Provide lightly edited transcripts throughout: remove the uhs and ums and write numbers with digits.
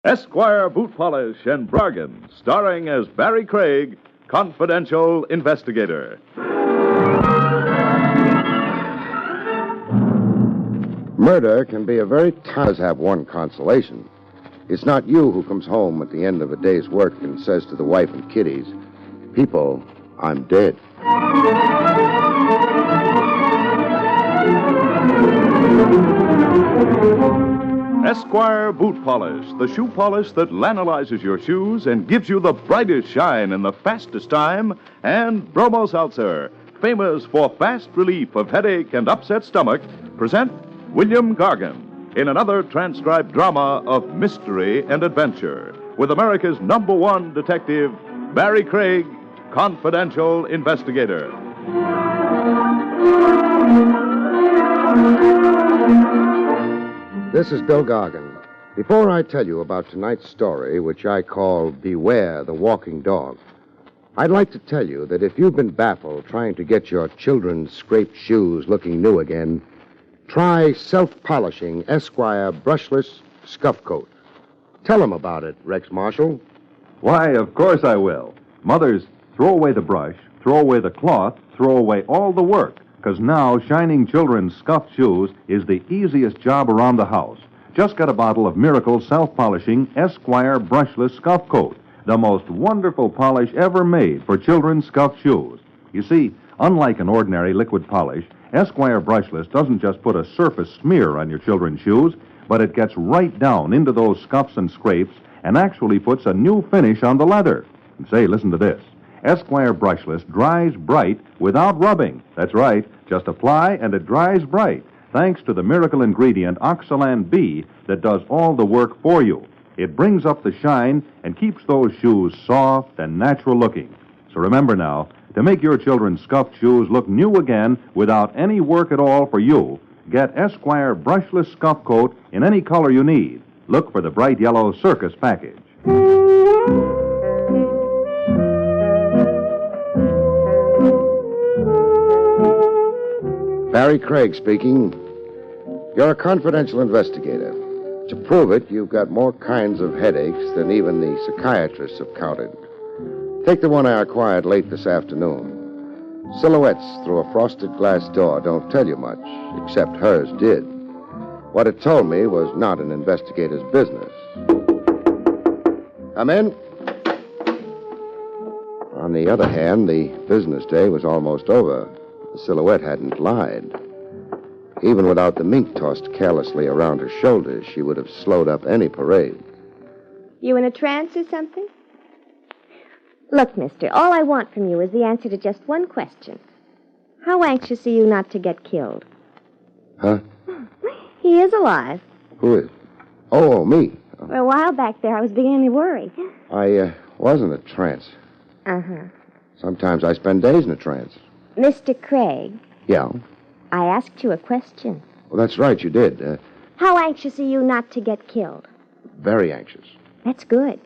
Esquire Boot Polish and Gargan, starring as Barrie Craig, Confidential Investigator. Murder can be a very does have one consolation. It's not you who comes home at the end of a day's work and says to the wife and kiddies, "People, I'm dead." Esquire Boot Polish, the shoe polish that lanolizes your shoes and gives you the brightest shine in the fastest time, and Bromo Seltzer, famous for fast relief of headache and upset stomach, present William Gargan in another transcribed drama of mystery and adventure with America's #1 detective, Barrie Craig, Confidential Investigator. This is Bill Gargan. Before I tell you about tonight's story, which I call Beware the Walking Dog, I'd like to tell you that if you've been baffled trying to get your children's scraped shoes looking new again, try self-polishing Esquire brushless scuff coat. Tell them about it, Rex Marshall. Why, of course I will. Mothers, throw away the brush, throw away the cloth, throw away all the work, because now shining children's scuffed shoes is the easiest job around the house. Just get a bottle of Miracle self-polishing Esquire brushless scuff coat, the most wonderful polish ever made for children's scuffed shoes. You see, unlike an ordinary liquid polish, Esquire brushless doesn't just put a surface smear on your children's shoes, but it gets right down into those scuffs and scrapes and actually puts a new finish on the leather. And say, listen to this. Esquire brushless dries bright without rubbing. That's right. Just apply and it dries bright, thanks to the miracle ingredient Oxalan B that does all the work for you. It brings up the shine and keeps those shoes soft and natural looking. So remember now, to make your children's scuffed shoes look new again without any work at all for you, get Esquire brushless scuff coat in any color you need. Look for the bright yellow circus package. Barrie Craig speaking. You're a confidential investigator. To prove it, you've got more kinds of headaches than even the psychiatrists have counted. Take the one I acquired late this afternoon. Silhouettes through a frosted glass door don't tell you much, except hers did. What it told me was not an investigator's business. Come in. On the other hand, the business day was almost over. The silhouette hadn't lied. Even without the mink tossed carelessly around her shoulders, she would have slowed up any parade. You in a trance or something? Look, mister, all I want from you is the answer to just one question. How anxious are you not to get killed? Huh? He is alive. Who is? Oh, me. For a while back there, I was beginning to worry. I was in a trance. Uh-huh. Sometimes I spend days in a trance. Mr. Craig. Yeah? I asked you a question. Well, that's right, you did. How anxious are you not to get killed? Very anxious. That's good.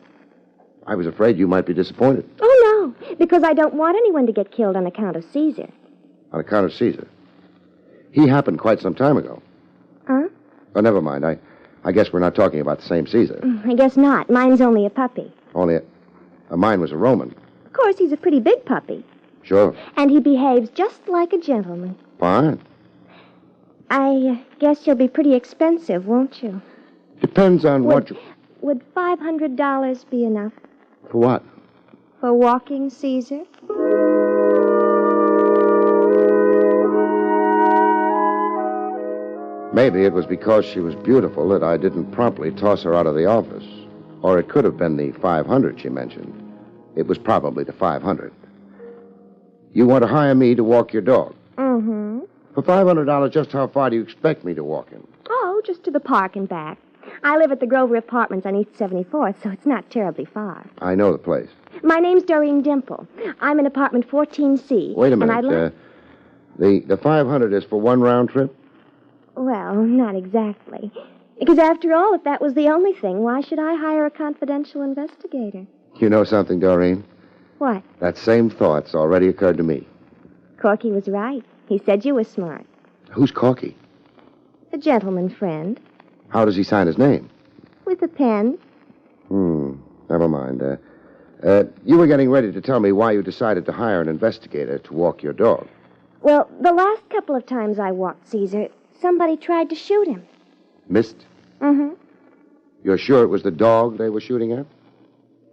I was afraid you might be disappointed. Oh, no, because I don't want anyone to get killed on account of Caesar. On account of Caesar? He happened quite some time ago. Huh? Oh, never mind. I guess we're not talking about the same Caesar. I guess not. Mine's only a puppy. Only mine was a Roman. Of course, he's a pretty big puppy. Sure. And he behaves just like a gentleman. Fine. I guess you'll be pretty expensive, won't you? Depends on what you... Would $500 be enough? For what? For walking Caesar? Maybe it was because she was beautiful that I didn't promptly toss her out of the office. Or it could have been the 500 she mentioned. It was probably the 500. You want to hire me to walk your dog? Mm-hmm. For $500, just how far do you expect me to walk him? Oh, just to the park and back. I live at the Grover Apartments on East 74th, so it's not terribly far. I know the place. My name's Doreen Dimple. I'm in apartment 14C. Wait a minute. And the 500 is for one round trip? Well, not exactly. Because after all, if that was the only thing, why should I hire a confidential investigator? You know something, Doreen? What? That same thought's already occurred to me. Corky was right. He said you were smart. Who's Corky? A gentleman friend. How does he sign his name? With a pen. Never mind. You were getting ready to tell me why you decided to hire an investigator to walk your dog. Well, the last couple of times I walked Caesar, somebody tried to shoot him. Missed? Mm-hmm. You're sure it was the dog they were shooting at?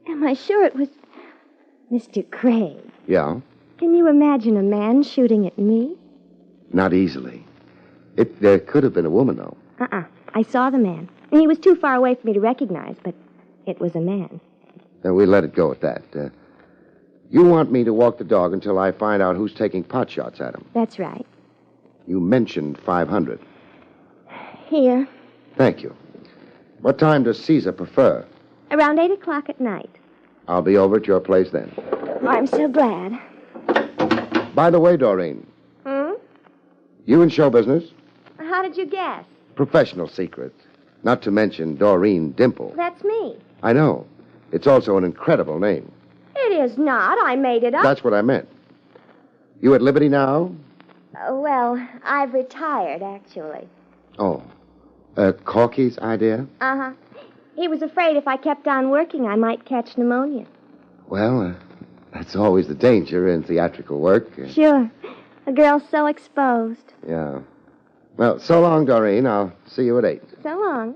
Am I sure it was Mr. Craig? Yeah. Can you imagine a man shooting at me? Not easily. It could have been a woman, though. I saw the man. He was too far away for me to recognize, but it was a man. Then we let it go at that. You want me to walk the dog until I find out who's taking pot shots at him. That's right. You mentioned 500. Here. Thank you. What time does Caesar prefer? Around 8 o'clock at night. I'll be over at your place then. Oh, I'm so glad. By the way, Doreen. Hmm? You in show business? How did you guess? Professional secret. Not to mention Doreen Dimple. That's me. I know. It's also an incredible name. It is not. I made it up. That's what I meant. You at liberty now? Well, I've retired, actually. Oh. Corky's idea? Uh-huh. He was afraid if I kept on working, I might catch pneumonia. Well, that's always the danger in theatrical work. Sure. A girl's so exposed. Yeah. Well, so long, Doreen. I'll see you at 8. So long.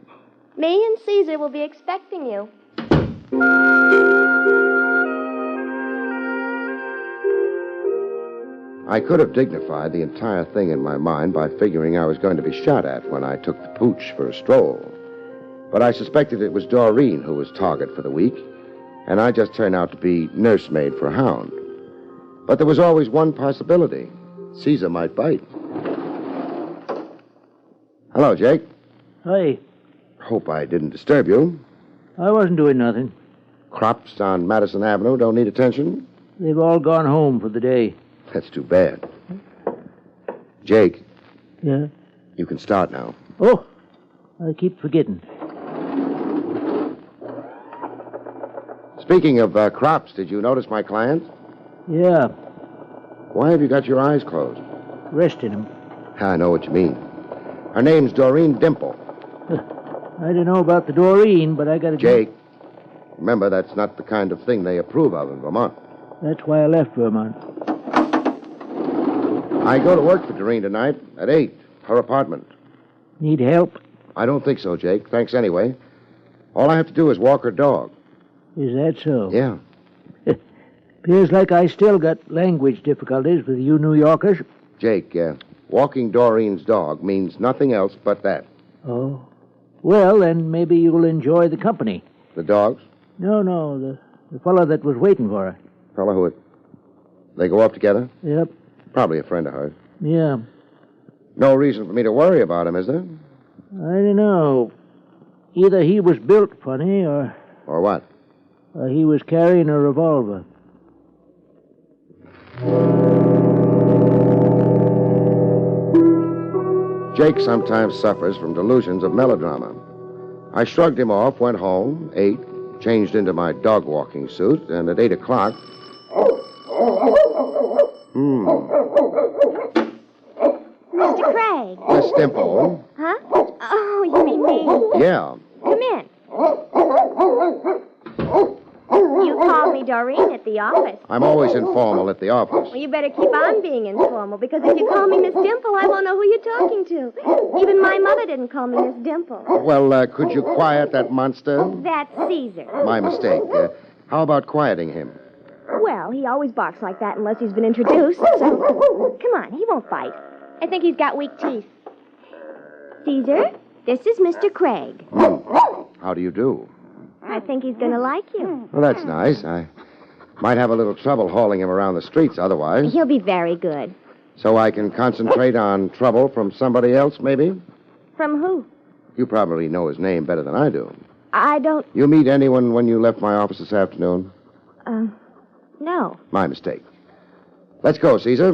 Me and Caesar will be expecting you. I could have dignified the entire thing in my mind by figuring I was going to be shot at when I took the pooch for a stroll. But I suspected it was Doreen who was target for the week, and I just turned out to be nursemaid for Hound. But there was always one possibility. Caesar might bite. Hello, Jake. Hi. Hope I didn't disturb you. I wasn't doing nothing. Crops on Madison Avenue don't need attention? They've all gone home for the day. That's too bad. Jake, Yeah? you can start now. Oh, I keep forgetting. Speaking of crops, did you notice my client? Yeah, Why have you got your eyes closed? resting him. I know what you mean. Her name's Doreen Dimple. I don't know about the Doreen, but I got to... Jake, remember, that's not the kind of thing they approve of in Vermont. That's why I left Vermont. I go to work for Doreen tonight at 8, her apartment. Need help? I don't think so, Jake. Thanks anyway. All I have to do is walk her dog. Is that so? Yeah. Appears like I still got language difficulties with you New Yorkers. Jake, walking Doreen's dog means nothing else but that. Oh. Well, then maybe you'll enjoy the company. The dogs? No, the fellow that was waiting for her. Fella who... They go up together? Yep, Probably a friend of hers. yeah. No reason for me to worry about him, is there? I don't know. Either he was built funny or Or what? he was carrying a revolver. Jake sometimes suffers from delusions of melodrama. I shrugged him off, went home, ate, changed into my dog walking suit, and at 8 o'clock... Mr. Craig. Miss Dimple. Huh? Oh, you mean me. Yeah. Come in. You called me Doreen at the office. I'm always informal at the office. Well, you better keep on being informal, because if you call me Miss Dimple, I won't know who you're talking to. Even my mother didn't call me Miss Dimple. Well, could you quiet that monster? That's Caesar. My mistake. How about quieting him? Well, he always barks like that unless he's been introduced, so... Come on, he won't bite. I think he's got weak teeth. Caesar, this is Mr. Craig. How do you do? I think he's going to like you. Well, that's nice. I might have a little trouble hauling him around the streets otherwise. He'll be very good. So I can concentrate on trouble from somebody else, maybe? From who? You probably know his name better than I do. I don't... You meet anyone when you left my office this afternoon? No. My mistake. Let's go, Caesar.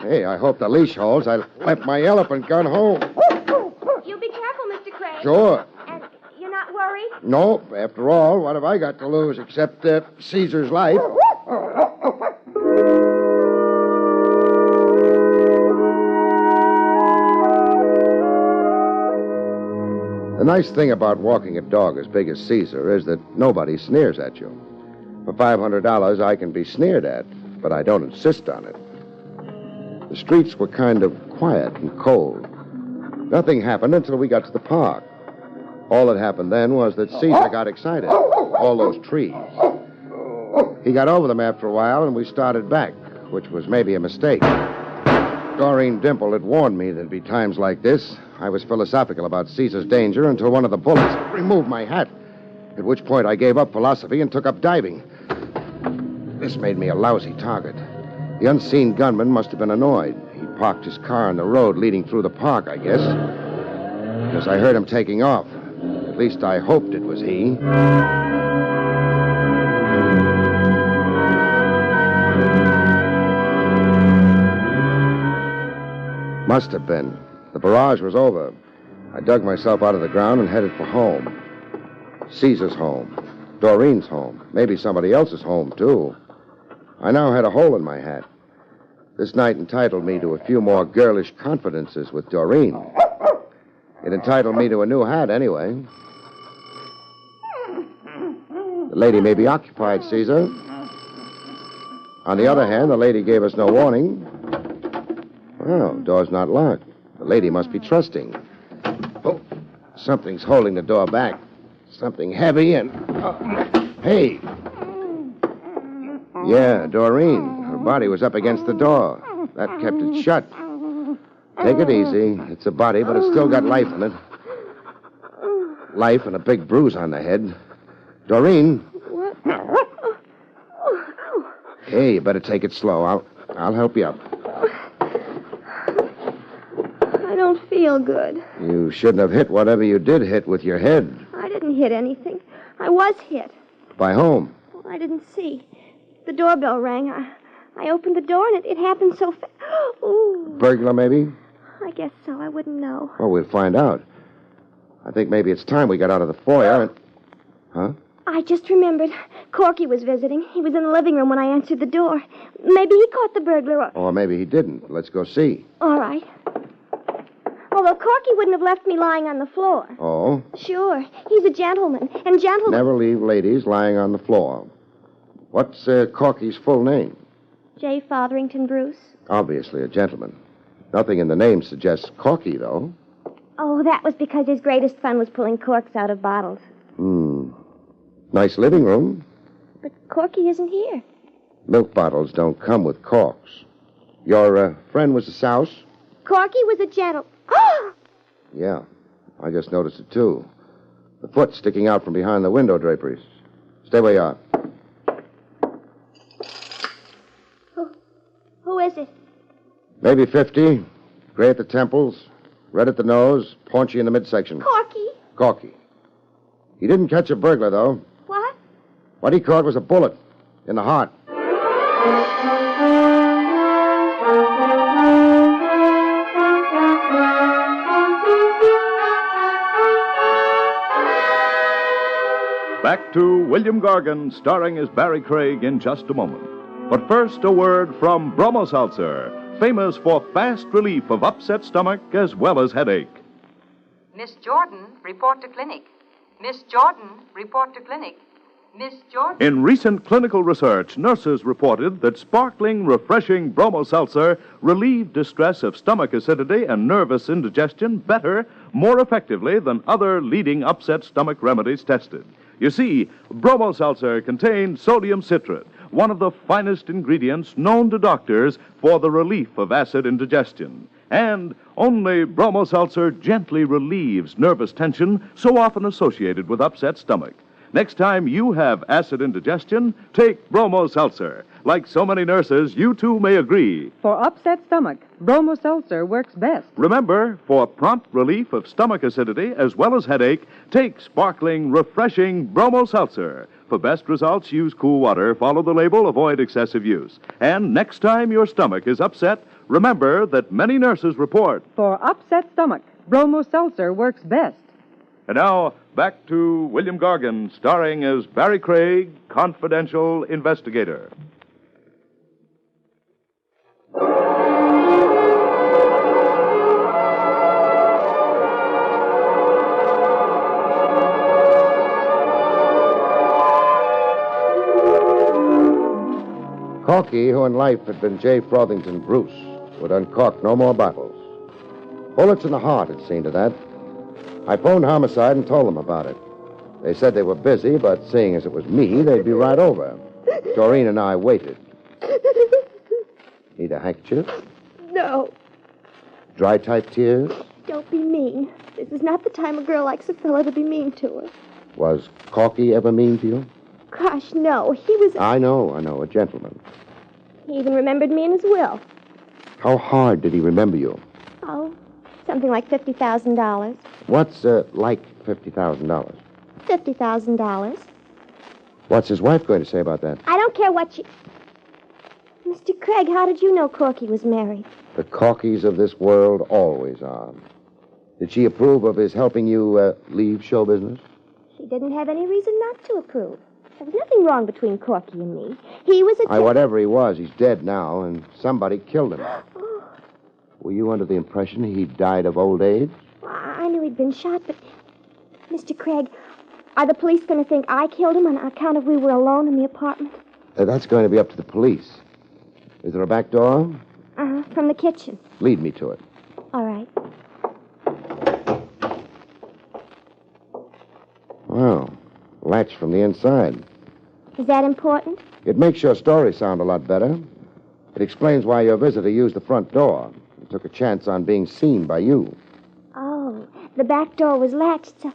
Hey, I hope the leash holds. I left my elephant gun home. You be careful, Mr. Craig. Sure. And you're not worried? No, after all, what have I got to lose except Caesar's life? The nice thing about walking a dog as big as Caesar is that nobody sneers at you. For $500, I can be sneered at, but I don't insist on it. The streets were kind of quiet and cold. Nothing happened until we got to the park. All that happened then was that Caesar got excited. All those trees. He got over them after a while, and we started back, which was maybe a mistake. Doreen Dimple had warned me there'd be times like this. I was philosophical about Caesar's danger until one of the bullets removed my hat, at which point I gave up philosophy and took up diving. This made me a lousy target. The unseen gunman must have been annoyed. He parked his car on the road leading through the park, I guess, because I heard him taking off. At least I hoped it was he. Must have been. The barrage was over. I dug myself out of the ground and headed for home. Caesar's home. Doreen's home. Maybe somebody else's home, too. I now had a hole in my hat. This night entitled me to a few more girlish confidences with Doreen. It entitled me to a new hat, anyway. The lady may be occupied, Caesar. On the other hand, the lady gave us no warning. Oh, door's not locked. The lady must be trusting. Oh, something's holding the door back. Something heavy and... hey! Yeah, Doreen. Her body was up against the door. That kept it shut. Take it easy. It's a body, but it's still got life in it. Life and a big bruise on the head. Doreen. What? Hey, you better take it slow. I'll help you up. I don't feel good. You shouldn't have hit whatever you did hit with your head. I didn't hit anything. I was hit. By whom? Well, I didn't see. The doorbell rang. I opened the door, and it happened so fast. Ooh. Burglar, maybe? I guess so. I wouldn't know. Well, we'll find out. I think maybe it's time we got out of the foyer and... Huh? I just remembered. Corky was visiting. He was in the living room when I answered the door. Maybe he caught the burglar. Or maybe he didn't. Let's go see. All right. Although Corky wouldn't have left me lying on the floor. Oh? Sure. He's a gentleman. And gentlemen... Never leave ladies lying on the floor. What's Corky's full name? J. Fotherington Bruce. Obviously a gentleman. Nothing in the name suggests Corky, though. Oh, that was because his greatest fun was pulling corks out of bottles. Nice living room. But Corky isn't here. Milk bottles don't come with corks. Your friend was a souse? Corky was a gentle... Yeah, I just noticed it, too. The foot sticking out from behind the window draperies. Stay where you are. Who is it? Maybe 50. Gray at the temples, red at the nose, paunchy in the midsection. Corky? Corky. He didn't catch a burglar, though. What? What he caught was a bullet in the heart. Back to William Gargan, starring as Barrie Craig in just a moment. But first, a word from Bromo Seltzer, famous for fast relief of upset stomach as well as headache. Miss Jordan, report to clinic. Miss Jordan, report to clinic. Miss Jordan... In recent clinical research, nurses reported that sparkling, refreshing Bromo Seltzer relieved distress of stomach acidity and nervous indigestion better, more effectively than other leading upset stomach remedies tested. You see, Bromo Seltzer contains sodium citrate, one of the finest ingredients known to doctors for the relief of acid indigestion. And only Bromo Seltzer gently relieves nervous tension so often associated with upset stomach. Next time you have acid indigestion, take Bromo Seltzer. Like so many nurses, you too may agree. For upset stomach, Bromo Seltzer works best. Remember, for prompt relief of stomach acidity as well as headache, take sparkling, refreshing Bromo Seltzer. For best results, use cool water, follow the label, avoid excessive use. And next time your stomach is upset, remember that many nurses report. For upset stomach, Bromo Seltzer works best. And now, back to William Gargan, starring as Barrie Craig, confidential investigator. Corky, who in life had been J. Frothingham Bruce, would uncork no more bottles. Bullets in the heart had seen to that. I phoned Homicide and told them about it. They said they were busy, but seeing as it was me, they'd be right over. Doreen and I waited. Need a handkerchief? No, Dry-type tears? don't be mean. This is not the time a girl likes a fellow to be mean to her. Was Corky ever mean to you? Gosh, no. He was... I know, a gentleman. He even remembered me in his will. How hard did he remember you? Oh, something like $50,000. What's, like $50,000? $50,000. What's his wife going to say about that? I don't care what you... Mr. Craig, how did you know Corky was married? The Corkys of this world always are. Did she approve of his helping you, leave show business? She didn't have any reason not to approve. There was nothing wrong between Corky and me. He was a... Whatever he was, he's dead now, and somebody killed him. Were you under the impression he died of old age? I knew he'd been shot, but... Mr. Craig, are the police going to think I killed him on account of we were alone in the apartment? That's going to be up to the police. Is there a back door? From the kitchen. Lead me to it. All right. Wow. Latch from the inside. Is that important? It makes your story sound a lot better. It explains why your visitor used the front door and took a chance on being seen by you. Oh, the back door was latched, so...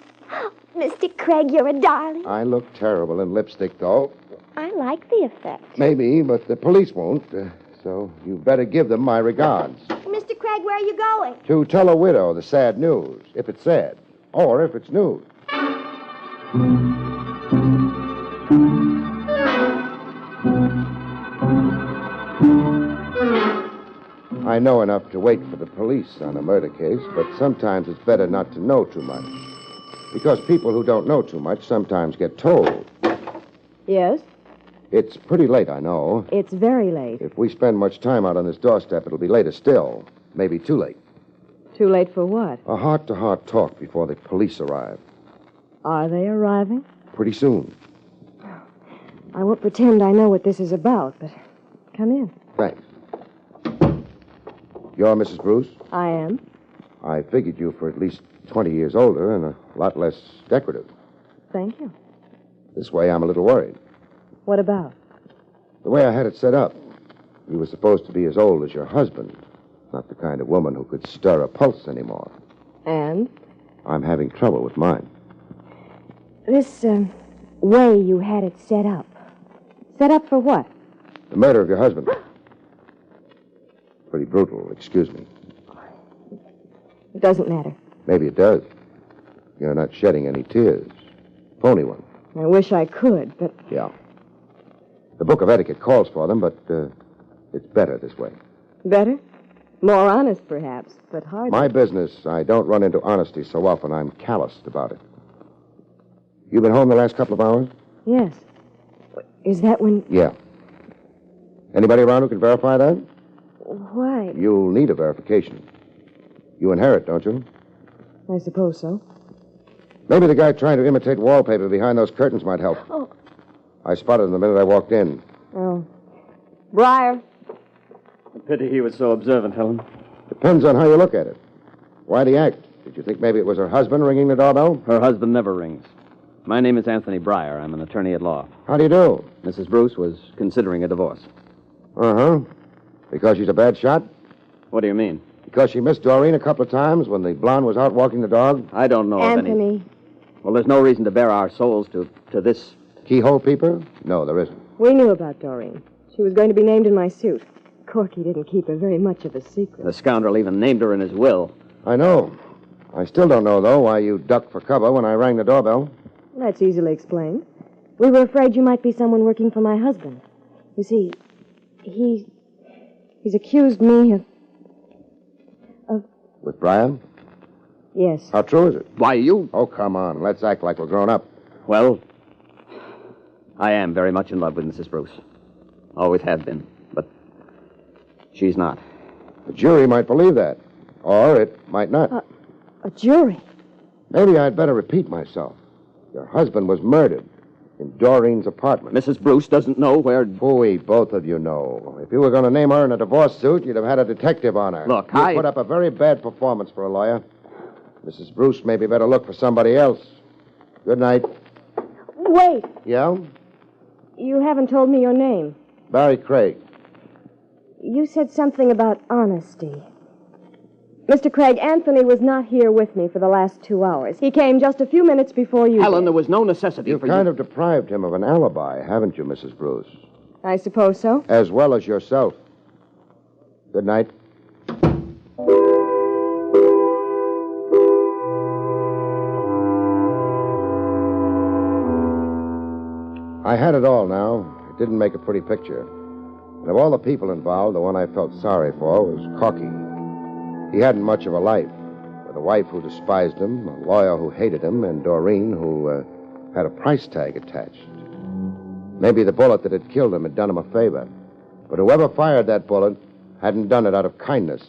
Mr. Craig, you're a darling. I look terrible in lipstick, though. I like the effect. Maybe, but the police won't. So you better give them my regards. Mr. Craig, where are you going? To tell a widow the sad news, if it's sad, or if it's news. I know enough to wait for the police on a murder case, but sometimes it's better not to know too much. Because people who don't know too much sometimes get told. Yes? It's pretty late, I know. It's very late. If we spend much time out on this doorstep, it'll be later still. Maybe too late. Too late for what? A heart-to-heart talk before the police arrive. Are they arriving? Pretty soon. I won't pretend I know what this is about, but come in. Thanks. You're Mrs. Bruce? I am. I figured you for at least 20 years older and a lot less decorative. Thank you. This way, I'm a little worried. What about? The way I had it set up, you were supposed to be as old as your husband. Not the kind of woman who could stir a pulse anymore. And? I'm having trouble with mine. This, way you had it set up. Set up for what? The murder of your husband. Pretty brutal, excuse me. It doesn't matter. Maybe it does. You're not shedding any tears. Phony one. I wish I could, but... Yeah. The book of etiquette calls for them, but it's better this way. Better? More honest, perhaps, but hardly. My business, I don't run into honesty so often I'm calloused about it. You been home the last couple of hours? Yes. Is that when... Yeah. Anybody around who can verify that? Why? You'll need a verification. You inherit, don't you? I suppose so. Maybe the guy trying to imitate wallpaper behind those curtains might help. Oh. I spotted him the minute I walked in. Oh. Briar. A pity he was so observant, Helen. Depends on how you look at it. Why'd he act? Did you think maybe it was her husband ringing the doorbell? Her husband never rings. My name is Anthony Briar. I'm an attorney at law. How do you do? Mrs. Bruce was considering a divorce. Uh-huh. Because she's a bad shot? What do you mean? Because she missed Doreen a couple of times when the blonde was out walking the dog? I don't know of any... Anthony. Well, there's no reason to bare our souls to this... Keyhole peeper? No, there isn't. We knew about Doreen. She was going to be named in my suit. Corky didn't keep her very much of a secret. The scoundrel even named her in his will. I know. I still don't know, though, why you ducked for cover when I rang the doorbell. That's easily explained. We were afraid you might be someone working for my husband. You see, he's accused me of... With Brian? Yes. How true is it? Why, you... Oh, come on. Let's act like we're grown up. Well, I am very much in love with Mrs. Bruce. Always have been. But she's not. The jury might believe that. Or it might not. A jury? Maybe I'd better repeat myself. Your husband was murdered. In Doreen's apartment. Mrs. Bruce doesn't know where... Phooey, both of you know. If you were going to name her in a divorce suit, you'd have had a detective on her. Look, you put up a very bad performance for a lawyer. Mrs. Bruce maybe better look for somebody else. Good night. Wait. Yeah? You haven't told me your name. Barrie Craig. You said something about honesty. Mr. Craig, Anthony was not here with me for the last 2 hours. He came just a few minutes before you Helen, did. there was no necessity You've for kind of deprived him of an alibi, haven't you, Mrs. Bruce? I suppose so. As well as yourself. Good night. I had it all now. It didn't make a pretty picture. And of all the people involved, the one I felt sorry for was Corky. He hadn't much of a life, with a wife who despised him, a lawyer who hated him, and Doreen who had a price tag attached. Maybe the bullet that had killed him had done him a favor. But whoever fired that bullet hadn't done it out of kindness.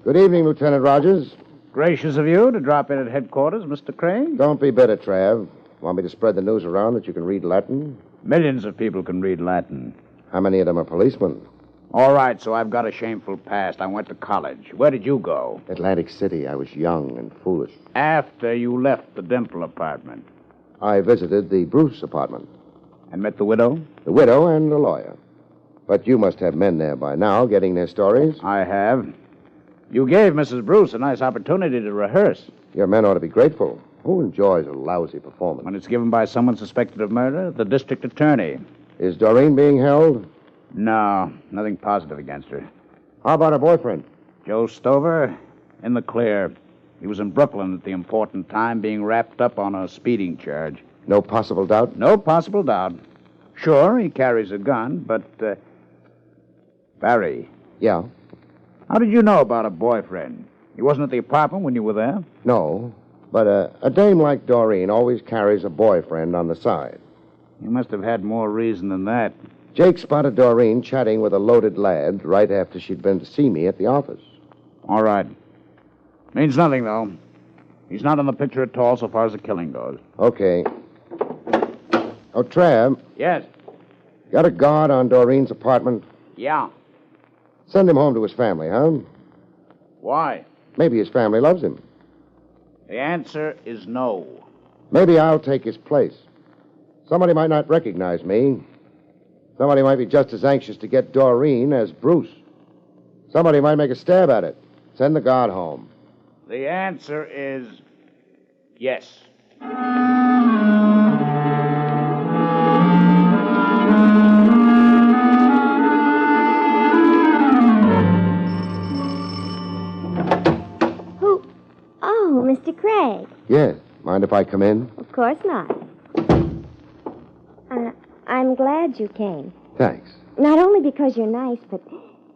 Good evening, Lieutenant Rogers. Gracious of you to drop in at headquarters, Mr. Craig. Don't be bitter, Trav. Want me to spread the news around that you can read Latin? Millions of people can read Latin. How many of them are policemen? All right, so I've got a shameful past. I went to college. Where did you go? Atlantic City. I was young and foolish. After you left the Dimple apartment. I visited the Bruce apartment. And met the widow? The widow and the lawyer. But you must have men there by now getting their stories. I have. You gave Mrs. Bruce a nice opportunity to rehearse. Your men ought to be grateful. Who enjoys a lousy performance? When it's given by someone suspected of murder, the district attorney. Is Doreen being held? No, nothing positive against her. How about her boyfriend? Joe Stover, in the clear. He was in Brooklyn at the important time, being wrapped up on a speeding charge. No possible doubt? No possible doubt. Sure, he carries a gun, but, Barrie. Yeah? How did you know about a boyfriend? He wasn't at the apartment when you were there? No, but a dame like Doreen always carries a boyfriend on the side. You must have had more reason than that. Jake spotted Doreen chatting with a loaded lad right after she'd been to see me at the office. All right. Means nothing, though. He's not in the picture at all so far as the killing goes. Okay. Oh, Trav. Yes. Got a guard on Doreen's apartment? Yeah. Send him home to his family, huh? Why? Maybe his family loves him. The answer is no. Maybe I'll take his place. Somebody might not recognize me. Somebody might be just as anxious to get Doreen as Bruce. Somebody might make a stab at it. Send the guard home. The answer is yes. Who? Oh, Mr. Craig. Yes. Mind if I come in? Of course not. I'm glad you came. Thanks. Not only because you're nice, but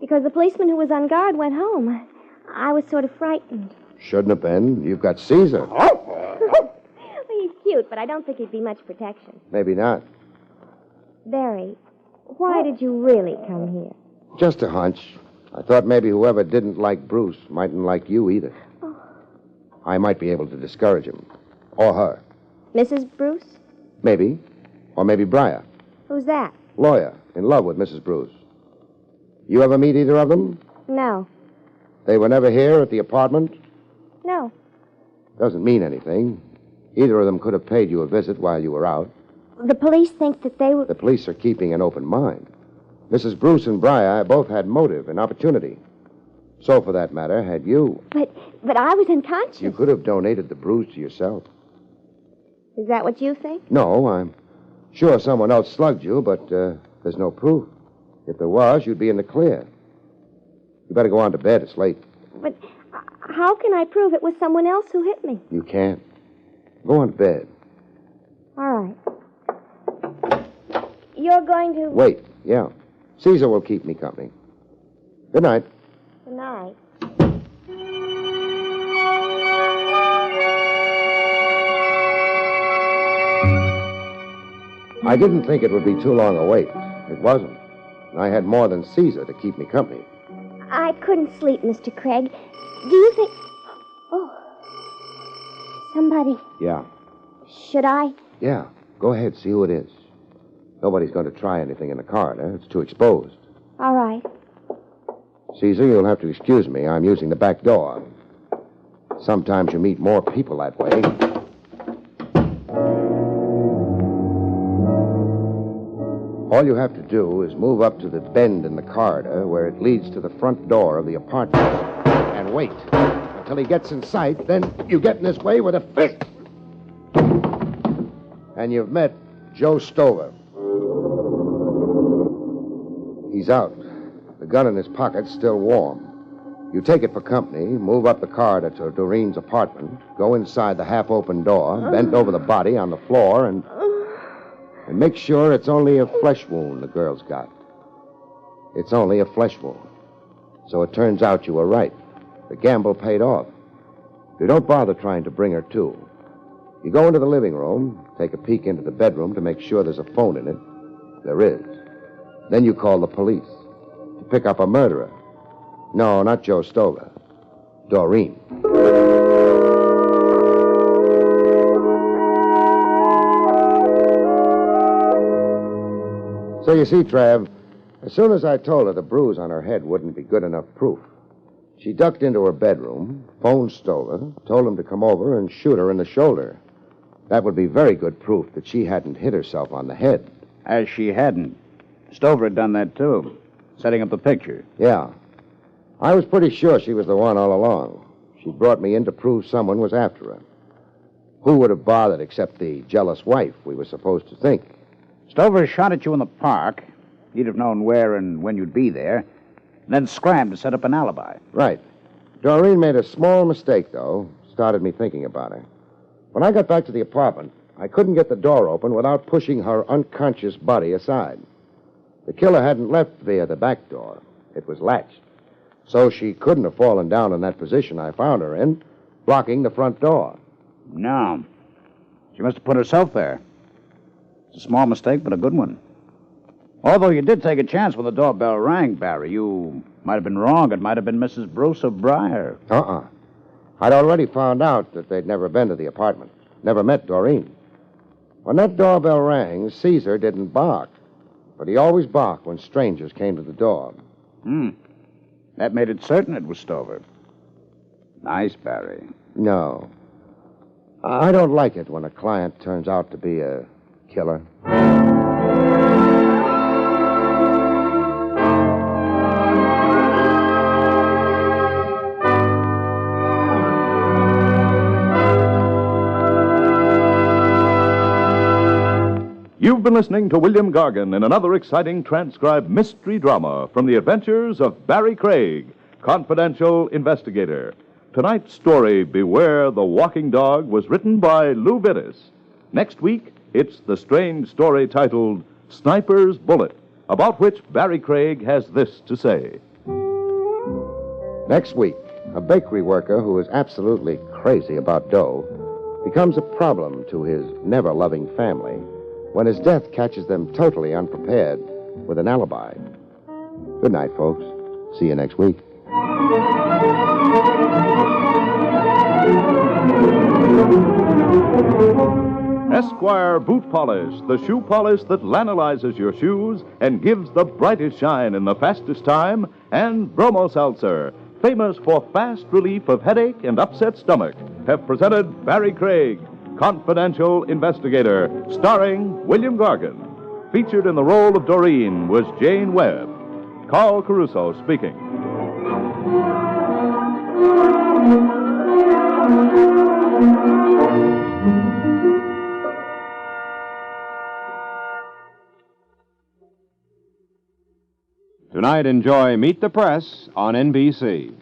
because the policeman who was on guard went home. I was sort of frightened. Shouldn't have been. You've got Caesar. Well, he's cute, but I don't think he'd be much protection. Maybe not. Barrie, why did you really come here? Just a hunch. I thought maybe whoever didn't like Bruce mightn't like you either. Oh. I might be able to discourage him. Or her. Mrs. Bruce? Maybe. Or maybe Briar. Who's that? Lawyer. In love with Mrs. Bruce. You ever meet either of them? No. They were never here at the apartment? No. Doesn't mean anything. Either of them could have paid you a visit while you were out. The police think that they were... The police are keeping an open mind. Mrs. Bruce and Briar both had motive and opportunity. So, for that matter, had you. But I was unconscious. You could have donated the bruise to yourself. Is that what you think? No, I'm sure someone else slugged you, but there's no proof. If there was, you'd be in the clear. You better go on to bed. It's late. But how can I prove it was someone else who hit me? You can't. Go on to bed. All right. You're going to... Wait, yeah. Caesar will keep me company. Good night. Good night. I didn't think it would be too long a wait. It wasn't. I had more than Caesar to keep me company. I couldn't sleep, Mr. Craig. Do you think... Oh. Somebody... Yeah. Shh. Should I? Yeah, go ahead, see who it is. Nobody's going to try anything in the corridor. It's too exposed. All right. Caesar, you'll have to excuse me. I'm using the back door. Sometimes you meet more people that way. All you have to do is move up to the bend in the corridor where it leads to the front door of the apartment and wait until he gets in sight. Then you get in his way with a fist. And you've met Joe Stover. He's out. The gun in his pocket's still warm. You take it for company, move up the corridor to Doreen's apartment, go inside the half-open door, bend over the body on the floor, and make sure it's only a flesh wound the girl's got. It's only a flesh wound. So it turns out you were right. The gamble paid off. You don't bother trying to bring her to. You go into the living room, take a peek into the bedroom to make sure there's a phone in it. There is. Then you call the police to pick up a murderer. No, not Joe Stover. Doreen. So you see, Trav, as soon as I told her the bruise on her head wouldn't be good enough proof, she ducked into her bedroom, phoned Stover, told him to come over and shoot her in the shoulder. That would be very good proof that she hadn't hit herself on the head. As she hadn't. Stover had done that, too, setting up the picture. Yeah. I was pretty sure she was the one all along. She brought me in to prove someone was after her. Who would have bothered except the jealous wife, we were supposed to think? Stover shot at you in the park. He'd have known where and when you'd be there, and then scrammed to set up an alibi. Right. Doreen made a small mistake, though. Started me thinking about her. When I got back to the apartment, I couldn't get the door open without pushing her unconscious body aside. The killer hadn't left via the back door. It was latched. So she couldn't have fallen down in that position I found her in, blocking the front door. No. She must have put herself there. It's a small mistake, but a good one. Although you did take a chance when the doorbell rang, Barrie. You might have been wrong. It might have been Mrs. Bruce of Briar. I'd already found out that they'd never been to the apartment. Never met Doreen. When that doorbell rang, Caesar didn't bark. But he always barked when strangers came to the door. That made it certain it was Stover. Nice, Barrie. No. I don't like it when a client turns out to be a killer. You've been listening to William Gargan in another exciting transcribed mystery drama from the adventures of Barrie Craig, confidential investigator. Tonight's story, Beware the Walking Dog, was written by Lou Vittis. Next week, it's the strange story titled Sniper's Bullet, about which Barrie Craig has this to say. Next week, a bakery worker who is absolutely crazy about dough becomes a problem to his never-loving family when his death catches them totally unprepared with an alibi. Good night, folks. See you next week. Esquire Boot Polish, the shoe polish that lanolizes your shoes and gives the brightest shine in the fastest time, and Bromo Seltzer, famous for fast relief of headache and upset stomach, have presented Barrie Craig, Confidential Investigator, starring William Gargan. Featured in the role of Doreen was Jane Webb. Carl Caruso speaking. Tonight, enjoy Meet the Press on NBC.